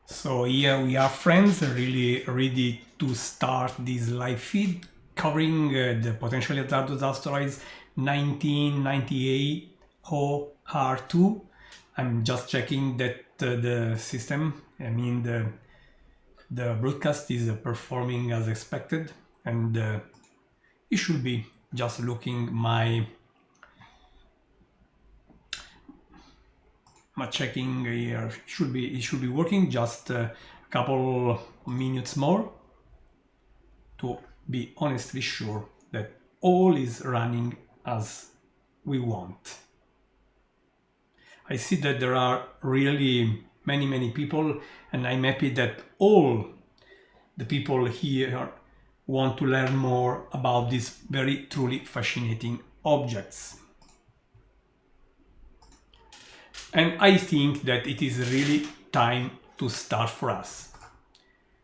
So here we are, friends, really ready to start this live feed covering the potentially hazardous asteroids 1998 OR2. I'm just checking that the system, the broadcast is performing as expected, and it should be just looking my checking here. It should be working. Just a couple minutes more to be honestly sure that all is running as we want. I see that there are really many people, and I'm happy that all the people here want to learn more about these very truly fascinating objects. And I think that it is really time to start for us.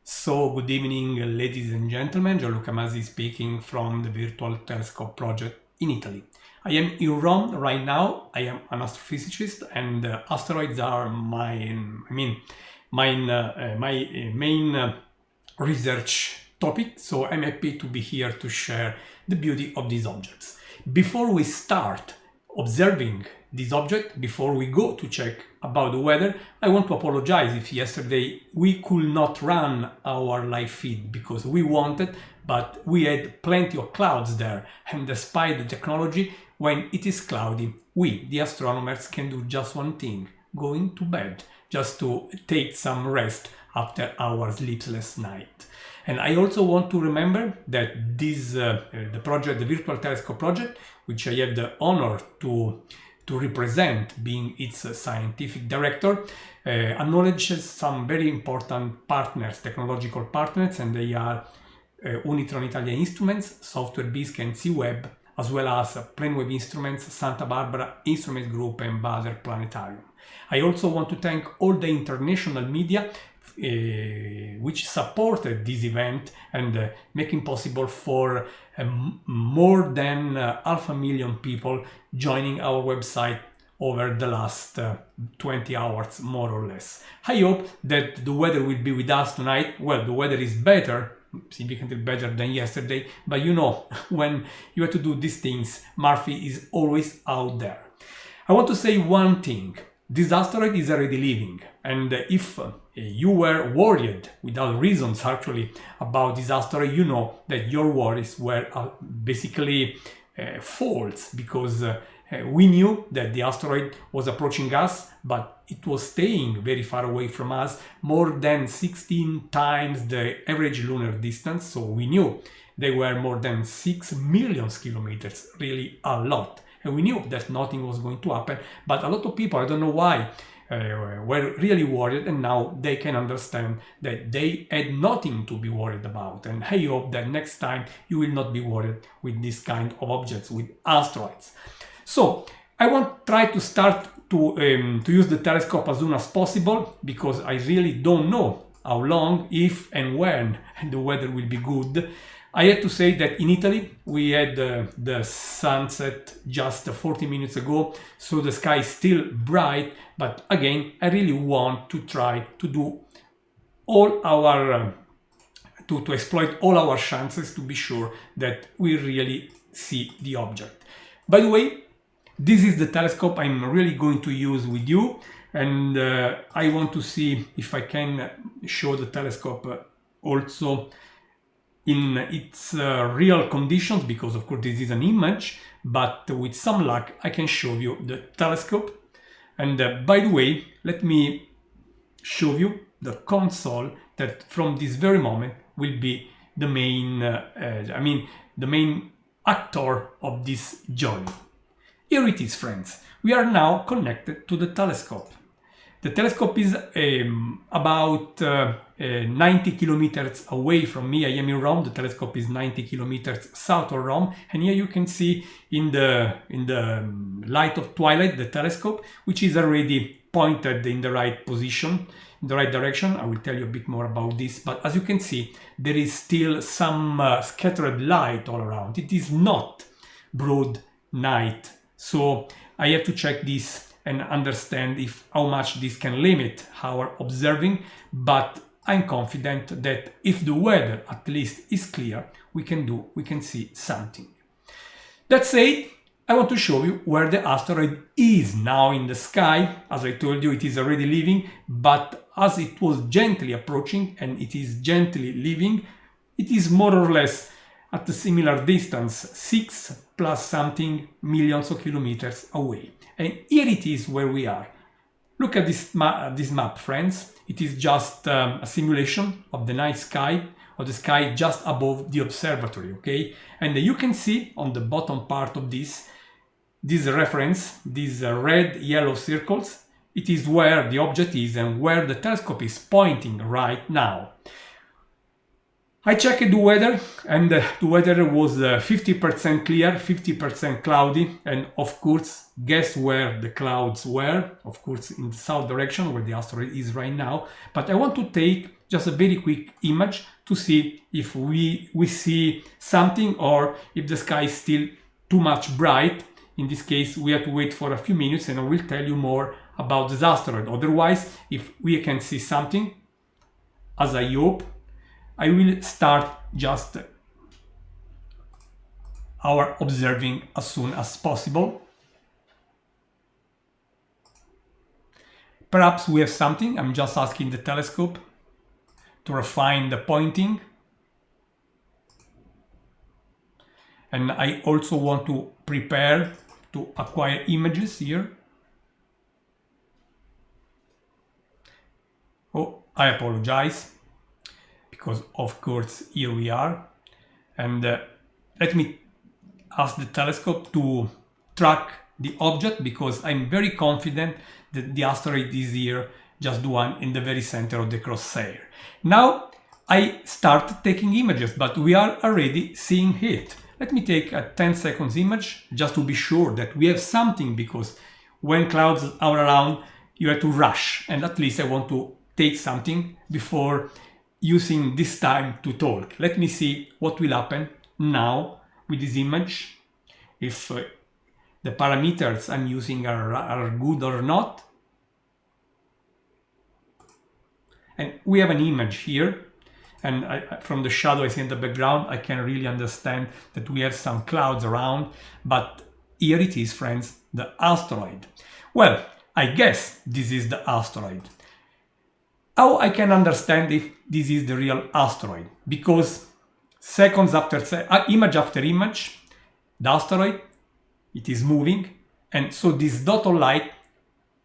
So, good evening, ladies and gentlemen. Gianluca Masi speaking from the Virtual Telescope Project in Italy. I am in Rome right now. I am an astrophysicist, and asteroids are my main research topic. So, I'm happy to be here to share the beauty of these objects. Before we start observing this object, before we go to check about the weather, I want to apologize if yesterday we could not run our live feed because we wanted, but we had plenty of clouds there, and despite the technology, when it is cloudy, we, the astronomers, can do just one thing: going to bed, just to take some rest after our sleepless night. And I also want to remember that the project, the Virtual Telescope Project, which I have the honor to represent, being its scientific director, acknowledges some very important partners, technological partners, and they are Unitron Italia Instruments, Software Bisque and C-Web, as well as Planewave Instruments, Santa Barbara Instruments Group, and Bader Planetarium. I also want to thank all the international media which supported this event and making possible for more than 500,000 people joining our website over the last 20 hours, more or less. I hope that the weather will be with us tonight. Well, the weather is better, significantly better than yesterday, but you know, when you have to do these things, Murphy is always out there. I want to say one thing. This asteroid is already leaving, and if you were worried without reasons actually about this asteroid, you know that your worries were basically false, because we knew that the asteroid was approaching us, but it was staying very far away from us, more than 16 times the average lunar distance. So we knew they were more than 6 million kilometers, really a lot. And we knew that nothing was going to happen, but a lot of people, I don't know why, were really worried, and now they can understand that they had nothing to be worried about. And I hope that next time you will not be worried with this kind of objects, with asteroids. So I want to try to start to use the telescope as soon as possible, because I really don't know how long, if and when the weather will be good. I have to say that in Italy we had the sunset just 40 minutes ago, so the sky is still bright, but again, I really want to try to do all our, to exploit all our chances to be sure that we really see the object. By the way, this is the telescope I'm really going to use with you, and I want to see if I can show the telescope also in its real conditions, because of course this is an image, but with some luck I can show you the telescope. And by the way, let me show you the console that from this very moment will be the main the main actor of this journey. Here it is, friends. We are now connected to the telescope. The telescope is about 90 kilometers away from me. I am in Rome. The telescope is 90 kilometers south of Rome. And here you can see in the light of twilight the telescope, which is already pointed in the right position, in the right direction. I will tell you a bit more about this. But as you can see, there is still some scattered light all around. It is not broad night. So I have to check this and understand if how much this can limit our observing, but I'm confident that if the weather at least is clear, we can see something. That said, I want to show you where the asteroid is now in the sky. As I told you, it is already leaving, but as it was gently approaching and it is gently leaving, it is more or less at a similar distance, 6 plus something millions of kilometers away. And here it is where we are. Look at this map, friends. It is just a simulation of the night sky, of the sky just above the observatory, okay? And you can see on the bottom part of this reference, these red, yellow circles, it is where the object is and where the telescope is pointing right now. I checked the weather, and the weather was 50% clear, 50% cloudy, and of course, guess where the clouds were? Of course, in the south direction, where the asteroid is right now. But I want to take just a very quick image to see if we see something or if the sky is still too much bright. In this case, we have to wait for a few minutes and I will tell you more about this asteroid. Otherwise, if we can see something, as I hope, I will start just our observing as soon as possible. Perhaps we have something. I'm just asking the telescope to refine the pointing. And I also want to prepare to acquire images here. Oh, I apologize, because of course here we are. And let me ask the telescope to track the object, because I'm very confident that the asteroid is here, just the one in the very center of the crosshair. Now I start taking images, but we are already seeing it. Let me take a 10 seconds image just to be sure that we have something, because when clouds are around you have to rush, and at least I want to take something before using this time to talk. Let me see what will happen now with this image, if the parameters I'm using are good or not. And we have an image here, and from the shadow I see in the background, I can really understand that we have some clouds around, but here it is, friends, the asteroid. Well, I guess this is the asteroid. How I can understand if this is the real asteroid? Because seconds after image after image, the asteroid, it is moving, and so this dot of light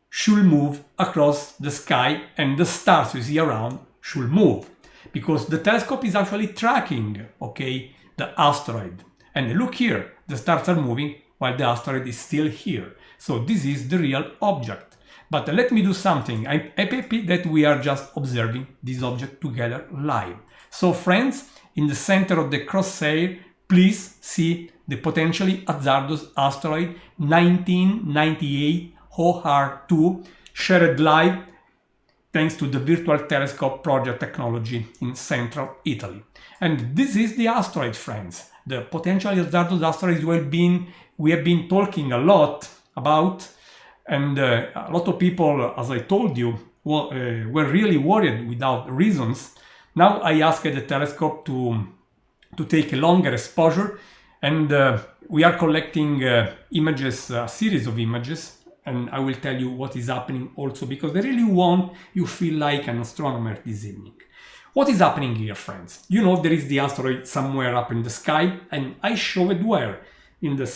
should move across the sky, and the stars you see around should move, because the telescope is actually tracking, okay, the asteroid. And look here, the stars are moving while the asteroid is still here. So this is the real object. But let me do something. I'm happy that we are just observing this object together live. So friends, in the center of the crosshair, please see the potentially hazardous asteroid 1998 OR2 shared live thanks to the Virtual Telescope project technology in central Italy. And this is the asteroid, friends. The potentially hazardous asteroid we have been talking a lot about. And a lot of people, as I told you, were really worried without reasons. Now I asked the telescope to take a longer exposure, and we are collecting images, a series of images, and I will tell you what is happening also, because I really want you feel like an astronomer this evening. What is happening here, friends? You know, there is the asteroid somewhere up in the sky, and I showed where. In the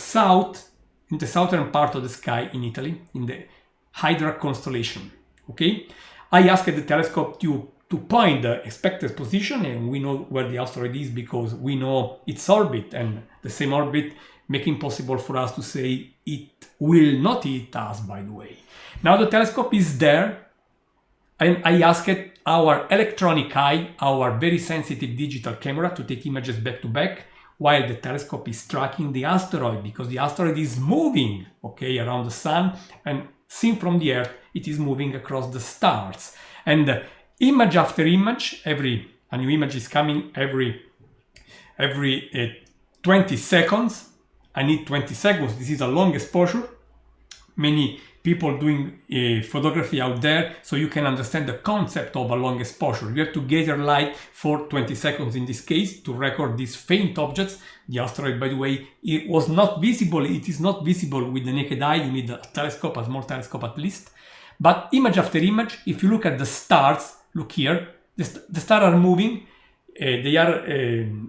southern part of the sky in Italy, in the Hydra constellation, okay? I asked the telescope to point the expected position, and we know where the asteroid is because we know its orbit, and the same orbit making possible for us to say it will not hit us, by the way. Now the telescope is there, and I asked our electronic eye, our very sensitive digital camera, to take images back to back, while the telescope is tracking the asteroid, because the asteroid is moving, okay, around the sun, and seen from the Earth, it is moving across the stars. And image after image, a new image is coming every 20 seconds. I need 20 seconds. This is a long exposure. Many people doing photography out there, so you can understand the concept of a long exposure. You have to gather light for 20 seconds in this case to record these faint objects. The asteroid, by the way, it was not visible. It is not visible with the naked eye. You need a telescope, a small telescope at least. But image after image, if you look at the stars, look here, the stars are moving. They are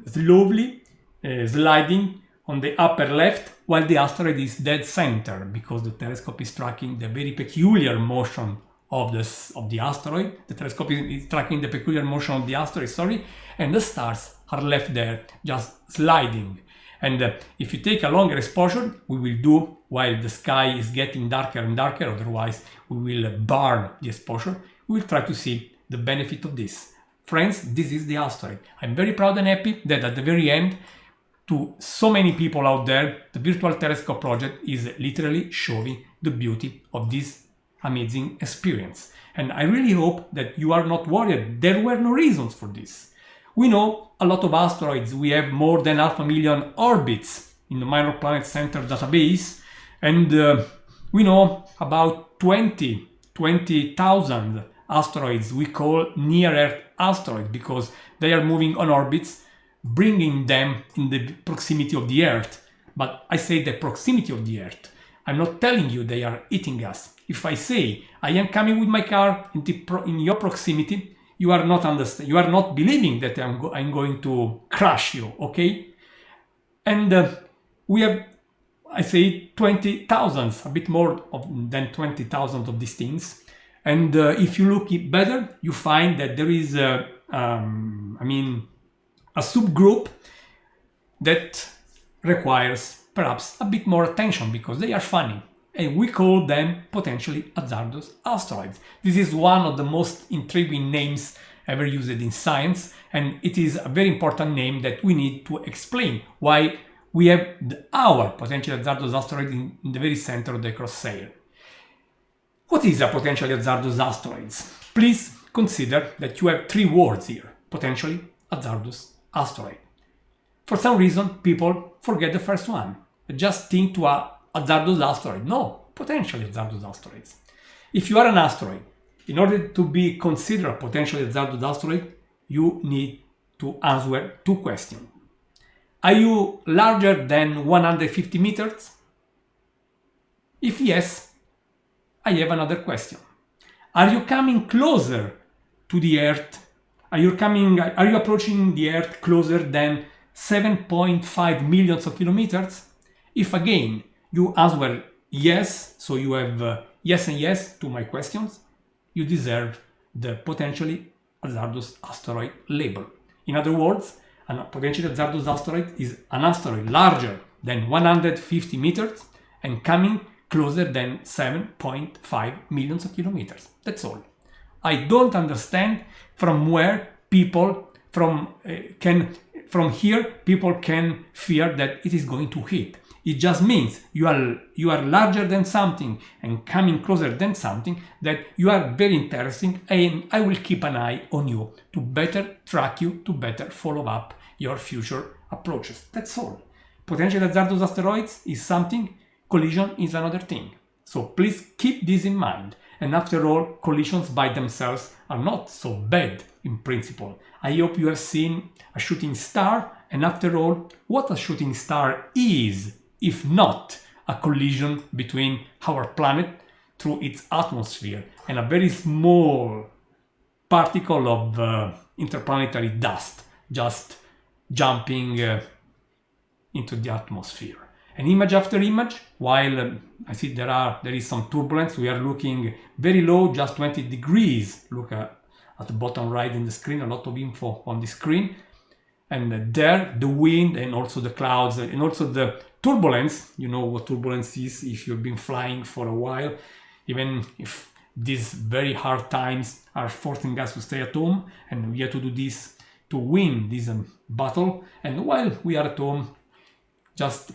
slowly sliding on the upper left, while the asteroid is dead center, because the telescope is tracking the very peculiar motion of the asteroid. The telescope is tracking the peculiar motion of the asteroid, and the stars are left there, just sliding. And if you take a longer exposure, we will do while the sky is getting darker and darker, otherwise we will burn the exposure. We will try to see the benefit of this. Friends, this is the asteroid. I'm very proud and happy that at the very end, to so many people out there, the Virtual Telescope project is literally showing the beauty of this amazing experience. And I really hope that you are not worried. There were no reasons for this. We know a lot of asteroids. We have more than 500,000 orbits in the Minor Planet Center database. And we know about 20,000 asteroids we call near-Earth asteroids, because they are moving on orbits, bringing them in the proximity of the Earth. But I say the proximity of the Earth. I'm not telling you they are eating us. If I say I am coming with my car in your proximity, you are not understand. You are not believing that I'm going to crush you, okay? And we have, I say, 20,000, a bit more than 20,000 of these things. And if you look it better, you find that there is a subgroup that requires perhaps a bit more attention because they are funny. And we call them potentially hazardous asteroids. This is one of the most intriguing names ever used in science, and it is a very important name that we need to explain why we have our potentially hazardous asteroid in the very center of the crosshair. What is a potentially hazardous asteroid? Please consider that you have three words here: potentially hazardous asteroid. For some reason, people forget the first one. They just think to a hazardous asteroid. No, potentially hazardous asteroids. If you are an asteroid, in order to be considered a potentially hazardous asteroid, you need to answer two questions. Are you larger than 150 meters? If yes, I have another question. Are you coming closer to the Earth? Are you approaching the Earth closer than 7.5 million kilometers? If again you answer yes, so you have yes and yes to my questions, you deserve the potentially hazardous asteroid label. In other words, a potentially hazardous asteroid is an asteroid larger than 150 meters and coming closer than 7.5 million kilometers. That's all. I don't understand from where people from here people can fear that it is going to hit. It just means you are larger than something and coming closer than something, that you are very interesting, and I will keep an eye on you to better track you, to better follow up your future approaches. That's all. Potentially hazardous asteroids is something, collision is another thing. So please keep this in mind. And after all, collisions by themselves are not so bad in principle. I hope you have seen a shooting star, and after all, what a shooting star is, if not a collision between our planet through its atmosphere and a very small particle of interplanetary dust just jumping into the atmosphere. And image after image, while I see there is some turbulence, we are looking very low, just 20 degrees. Look at the bottom right in the screen, a lot of info on the screen. And there, the wind and also the clouds and also the turbulence. You know what turbulence is if you've been flying for a while, even if these very hard times are forcing us to stay at home, and we have to do this to win this battle. And while we are at home, just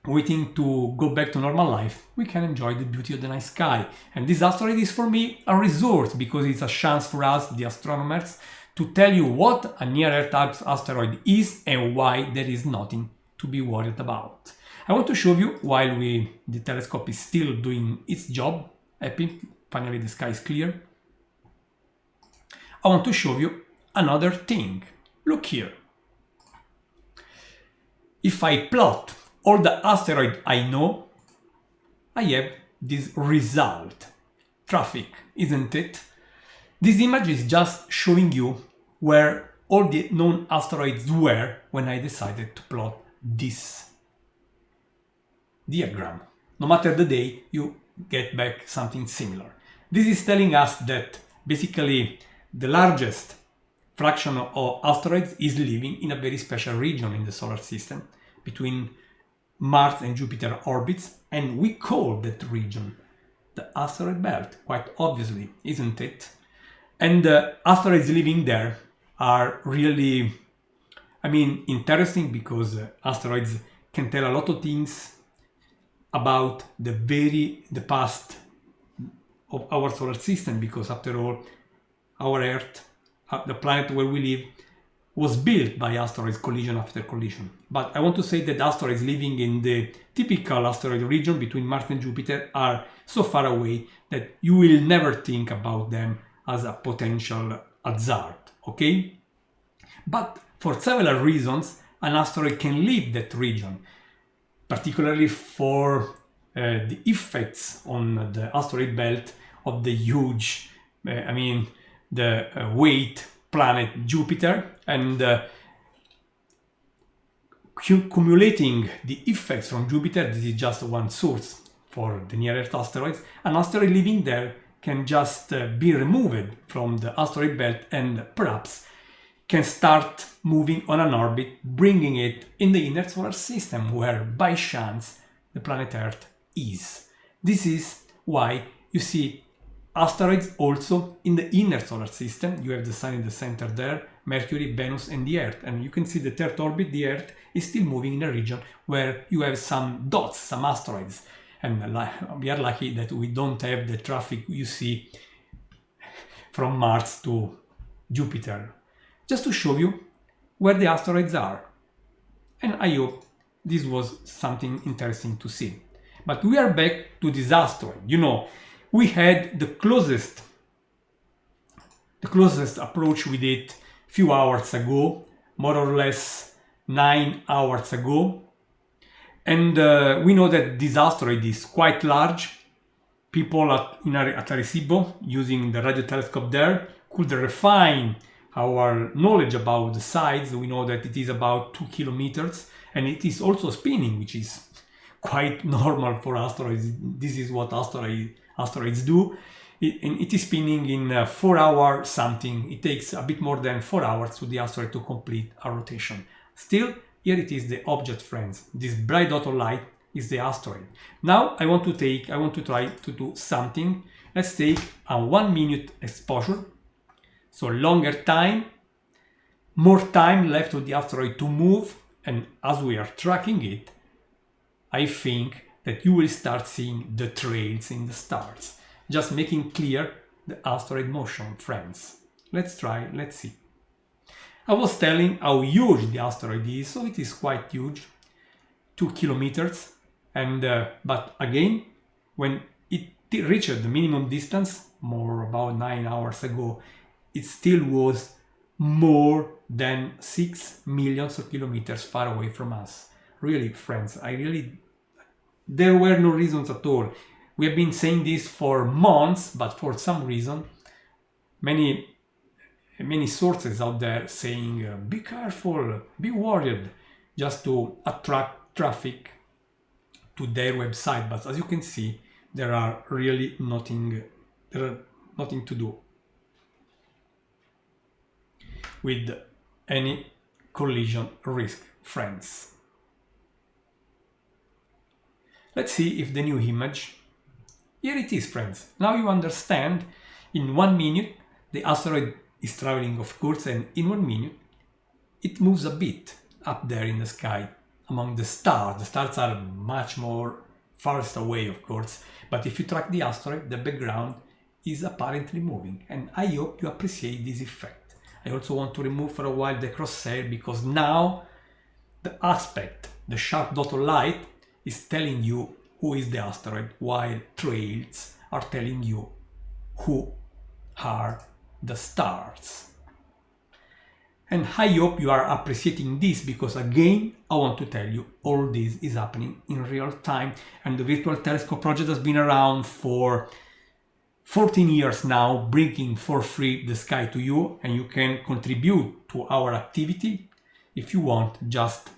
waiting to go back to normal life, we can enjoy the beauty of the night sky. And this asteroid is for me a resort, because it's a chance for us, the astronomers, to tell you what a near-Earth asteroid is and why there is nothing to be worried about. I want to show you while the telescope is still doing its job. Happy, finally the sky is clear. I want to show you another thing. Look here. If I plot all the asteroids I know, I have this result. Traffic, isn't it? This image is just showing you where all the known asteroids were when I decided to plot this diagram. No matter the day, you get back something similar. This is telling us that basically the largest fraction of asteroids is living in a very special region in the solar system between Mars and Jupiter orbits, and we call that region the asteroid belt, quite obviously, isn't it? And the asteroids living there are really, interesting because asteroids can tell a lot of things about the past of our solar system, because after all, our Earth, the planet where we live, was built by asteroids collision after collision. But I want to say that asteroids living in the typical asteroid region between Mars and Jupiter are so far away that you will never think about them as a potential hazard, okay? But for several reasons, an asteroid can leave that region, particularly for the effects on the asteroid belt of the huge, the weight planet Jupiter, and cumulating the effects from Jupiter. This is just one source for the near-Earth asteroids. An asteroid living there can just be removed from the asteroid belt and perhaps can start moving on an orbit, bringing it in the inner solar system where by chance the planet Earth is. This is why you see asteroids also in the inner solar system. You have the Sun in the center there, Mercury, Venus and the Earth, and you can see the Earth orbit, the Earth is still moving in a region where you have some dots, some asteroids, and we are lucky that we don't have the traffic you see from Mars to Jupiter. Just to show you where the asteroids are, and I hope this was something interesting to see. But we are back to this asteroid. You know, we had the closest approach with it few hours ago, more or less 9 hours ago. And we know that this asteroid is quite large. People at Arecibo, using the radio telescope there, could refine our knowledge about the size. We know that it is about 2 kilometers, and it is also spinning, which is quite normal for asteroids. This is what asteroids do. It is spinning in 4 hours something. It takes a bit more than 4 hours for the asteroid to complete a rotation. Still, here it is the object, friends. This bright dot of light is the asteroid. Now I want to try to do something. Let's take a 1 minute exposure. So longer time, more time left for the asteroid to move, and as we are tracking it, I think that you will start seeing the trails in the stars, just making clear the asteroid motion, friends. Let's try, let's see. I was telling how huge the asteroid is, so it is quite huge, 2 kilometers, and but again, when it reached the minimum distance, more about 9 hours ago, it still was more than 6 million kilometers far away from us. Really, friends, there were no reasons at all. We have been saying this for months, but for some reason, many sources out there saying, be careful, be worried, just to attract traffic to their website. But as you can see, there are really nothing to do with any collision risk, friends. Let's see if the new image. Here it is, friends. Now you understand, in 1 minute the asteroid is traveling, of course, and in 1 minute it moves a bit up there in the sky among the stars. The stars are much more farthest away, of course, but if you track the asteroid, the background is apparently moving, and I hope you appreciate this effect. I also want to remove for a while the crosshair, because now the aspect, the sharp dot of light, is telling you who is the asteroid, while trails are telling you who are the stars. And I hope you are appreciating this, because again, I want to tell you, all this is happening in real time, and the Virtual Telescope project has been around for 14 years now, bringing for free the sky to you, and you can contribute to our activity if you want, just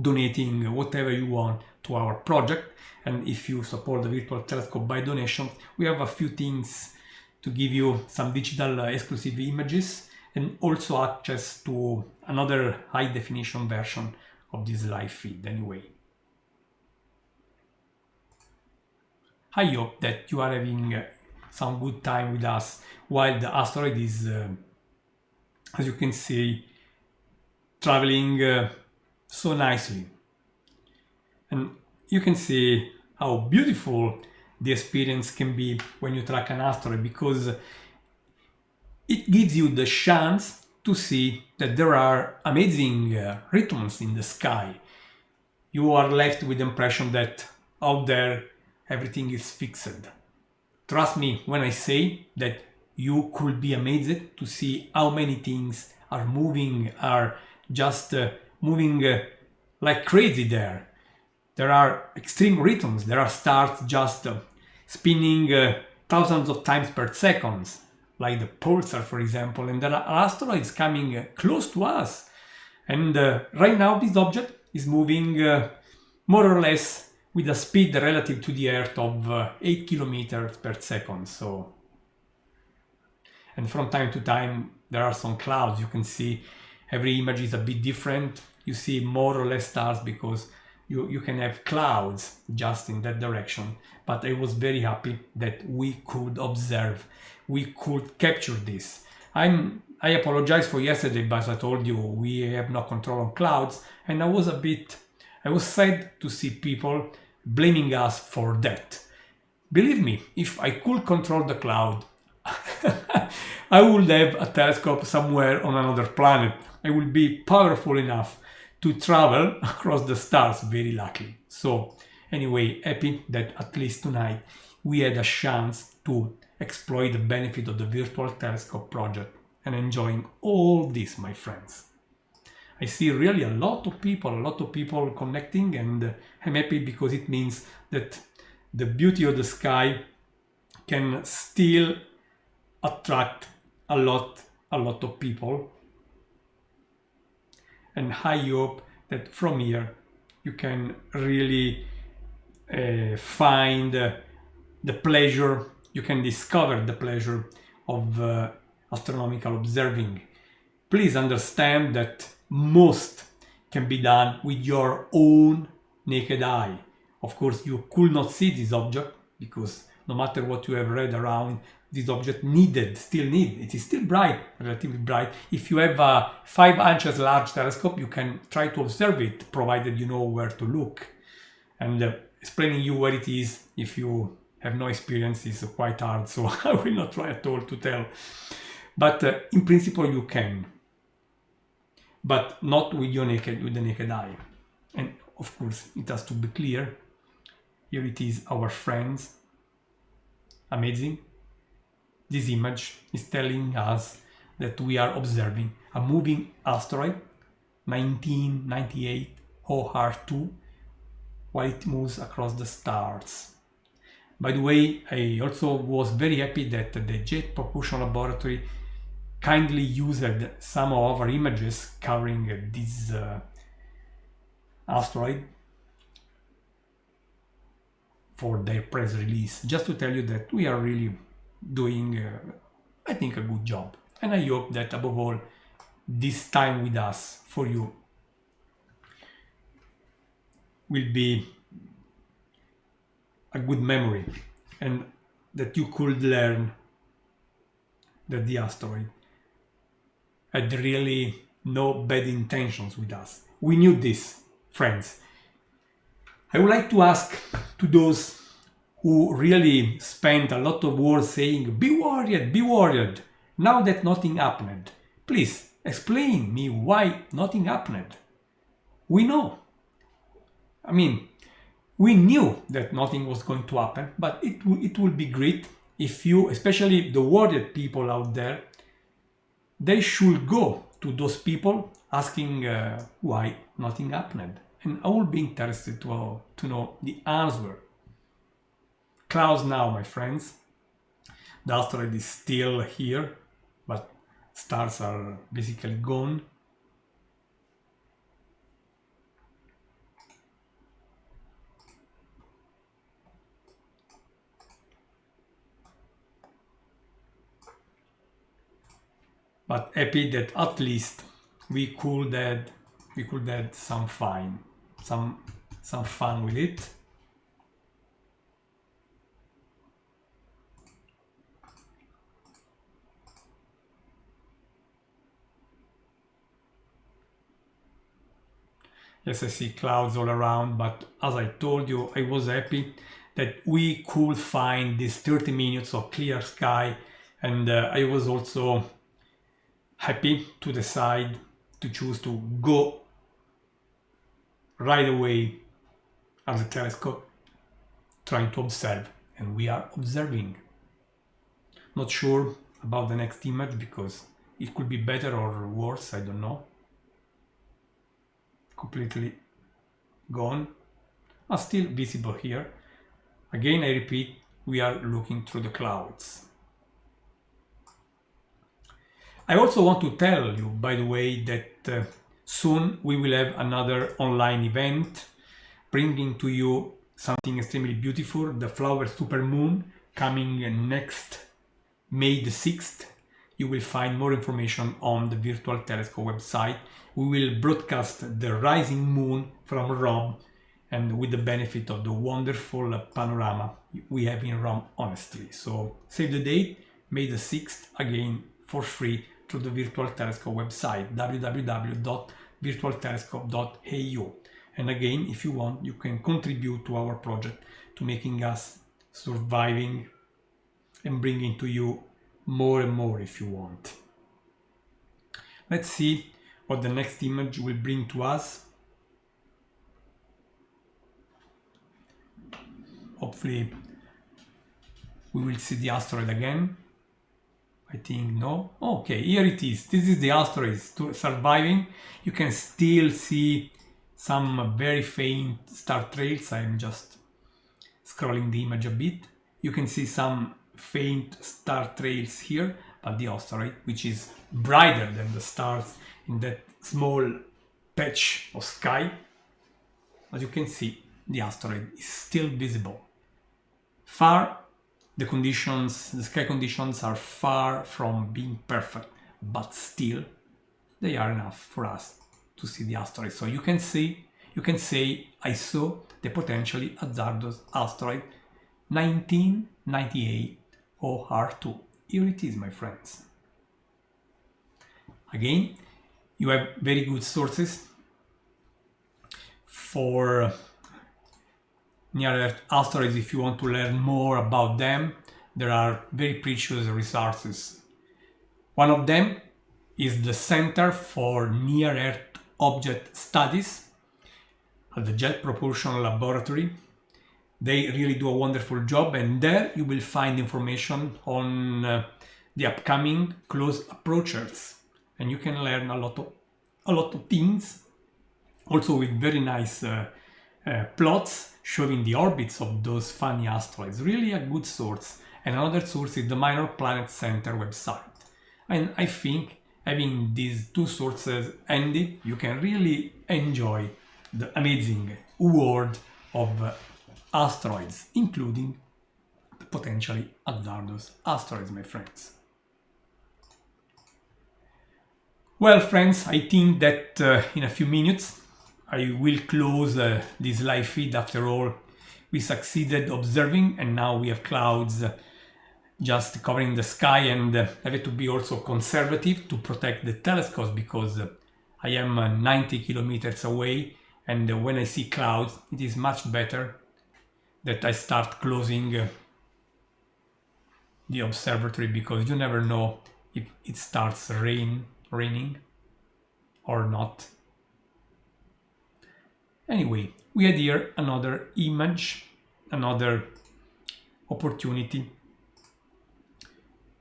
donating whatever you want to our project. And if you support the Virtual Telescope by donation, we have a few things to give you: some digital exclusive images, and also access to another high definition version of this live feed anyway. I hope that you are having some good time with us while the asteroid is, as you can see, traveling so nicely. And you can see how beautiful the experience can be when you track an asteroid, because it gives you the chance to see that there are amazing rhythms in the sky. You are left with the impression that out there everything is fixed. Trust me when I say that you could be amazed to see how many things are moving, are just moving like crazy there. There are extreme rhythms. There are stars just spinning thousands of times per second, like the pulsar, for example, and there are asteroids coming close to us. And right now this object is moving more or less with a speed relative to the Earth of 8 kilometers per second. So, and from time to time there are some clouds. You can see every image is a bit different. You see more or less stars because you can have clouds just in that direction. But I was very happy that we could observe, we could capture this. I apologize for yesterday, but I told you we have no control on clouds, and I was sad to see people blaming us for that. Believe me, if I could control the cloud, I would have a telescope somewhere on another planet. I will be powerful enough to travel across the stars, very lucky. So anyway, happy that at least tonight we had a chance to exploit the benefit of the Virtual Telescope project and enjoying all this, my friends. I see really a lot of people connecting, and I'm happy because it means that the beauty of the sky can still attract a lot of people. And I hope that from here you can really find the pleasure, you can discover the pleasure of astronomical observing. Please understand that most can be done with your own naked eye. Of course, you could not see this object because no matter what you have read around, this object it is still bright, relatively bright. If you have a 5 inches large telescope, you can try to observe it, provided you know where to look. And explaining you where it is, if you have no experience, is quite hard, so I will not try at all to tell. But in principle you can, but not with the naked eye. And of course it has to be clear. Here it is, our friends. Amazing. This image is telling us that we are observing a moving asteroid, 1998 OR2, while it moves across the stars. By the way, I also was very happy that the Jet Propulsion Laboratory kindly used some of our images covering this asteroid for their press release, just to tell you that we are really doing, I think, a good job. And I hope that above all, this time with us for you will be a good memory, and that you could learn that the asteroid had really no bad intentions with us. We knew this, friends. I would like to ask to those who really spent a lot of words saying, be worried, now that nothing happened. Please explain me why nothing happened. We know. I mean, We knew that nothing was going to happen, but it will be great if you, especially the worried people out there, they should go to those people asking why nothing happened. And I will be interested to know the answer. Clouds now, my friends. The asteroid is still here, but stars are basically gone. But happy that at least we could have some fun, some fun with it. Yes, I see clouds all around, but as I told you, I was happy that we could find these 30 minutes of clear sky, and I was also happy to decide to choose to go right away at the telescope, trying to observe, and we are observing. Not sure about the next image because it could be better or worse, I don't know. Completely gone, but still visible here. Again, I repeat, we are looking through the clouds. I also want to tell you, by the way, that soon we will have another online event bringing to you something extremely beautiful, the flower supermoon, coming next May the 6th. You will find more information on the Virtual Telescope website. We will broadcast the rising moon from Rome, and with the benefit of the wonderful panorama we have in Rome, honestly. So save the date, May the 6th, again for free through the Virtual Telescope website, www.virtualtelescope.eu. And again, if you want, you can contribute to our project to making us surviving and bringing to you more and more if you want. Let's see what the next image will bring to us. Hopefully we will see the asteroid again. I think no. Okay, here it is. This is the asteroid surviving. You can still see some very faint star trails. I'm just scrolling the image a bit. You can see some faint star trails here, but the asteroid, which is brighter than the stars in that small patch of sky, as you can see, the asteroid is still visible. The sky conditions are far from being perfect, but still they are enough for us to see the asteroid. So you can say I saw the potentially hazardous asteroid 1998 OR2. Here it is, my friends. Again, you have very good sources for near-Earth asteroids. If you want to learn more about them, there are very precious resources. One of them is the Center for Near-Earth Object Studies at the Jet Propulsion Laboratory. They really do a wonderful job, and there you will find information on the upcoming close approachers, and you can learn a lot of things, also with very nice plots showing the orbits of those funny asteroids. Really a good source. And another source is the Minor Planet Center website. And I think having these two sources handy, you can really enjoy the amazing world of asteroids, including the potentially hazardous asteroids, my friends. Well, friends, I think that in a few minutes I will close this live feed. After all, we succeeded observing, and now we have clouds just covering the sky, and I have to be also conservative to protect the telescopes because I am 90 kilometers away, and when I see clouds, it is much better that I start closing the observatory, because you never know if it starts raining or not. Anyway, we had here another image, another opportunity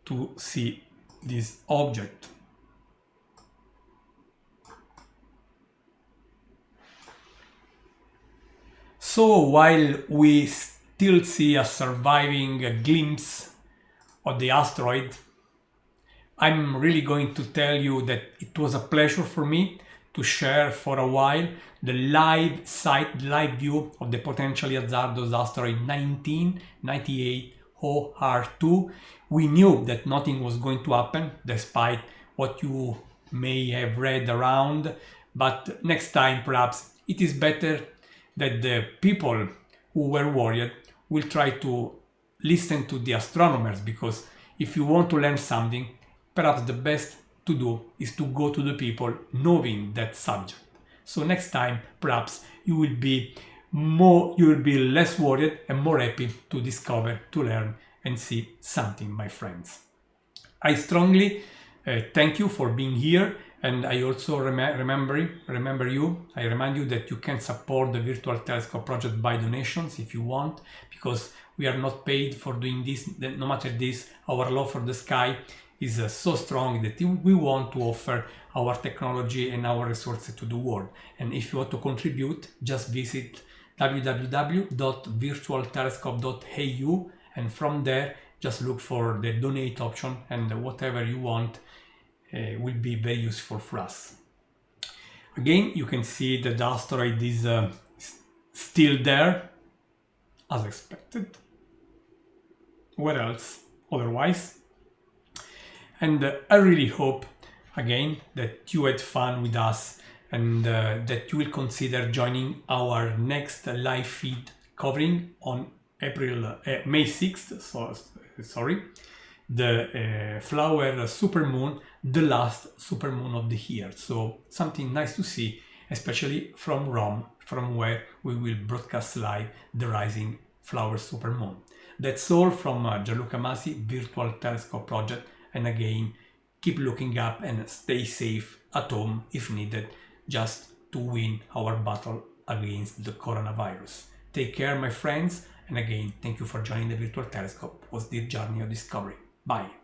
to see this object. So while we still see a surviving glimpse of the asteroid, I'm really going to tell you that it was a pleasure for me to share for a while the live view of the potentially hazardous asteroid 1998 OR2. We knew that nothing was going to happen despite what you may have read around, but next time perhaps it is better that the people who were worried will try to listen to the astronomers, because if you want to learn something, perhaps the best to do is to go to the people knowing that subject. So next time perhaps you will be less worried and more happy to discover, to learn and see something, my friends. I strongly thank you for being here, and I also remind you that you can support the Virtual Telescope project by donations if you want, because we are not paid for doing this. No matter this, our love for the sky is so strong that we want to offer our technology and our resources to the world. And if you want to contribute, just visit www.virtualtelescope.eu, and from there just look for the donate option, and whatever you want will be very useful for us. Again, you can see that the asteroid is still there, as expected. What else otherwise? And I really hope, again, that you had fun with us, and that you will consider joining our next live feed covering on May 6th, the flower supermoon, the last supermoon of the year. So something nice to see, especially from Rome, from where we will broadcast live the rising flower supermoon. That's all from Gianluca Masi Virtual Telescope Project. And again, keep looking up and stay safe at home if needed, just to win our battle against the coronavirus. Take care, my friends, and again, thank you for joining the Virtual Telescope. It was this journey of discovery. Bye.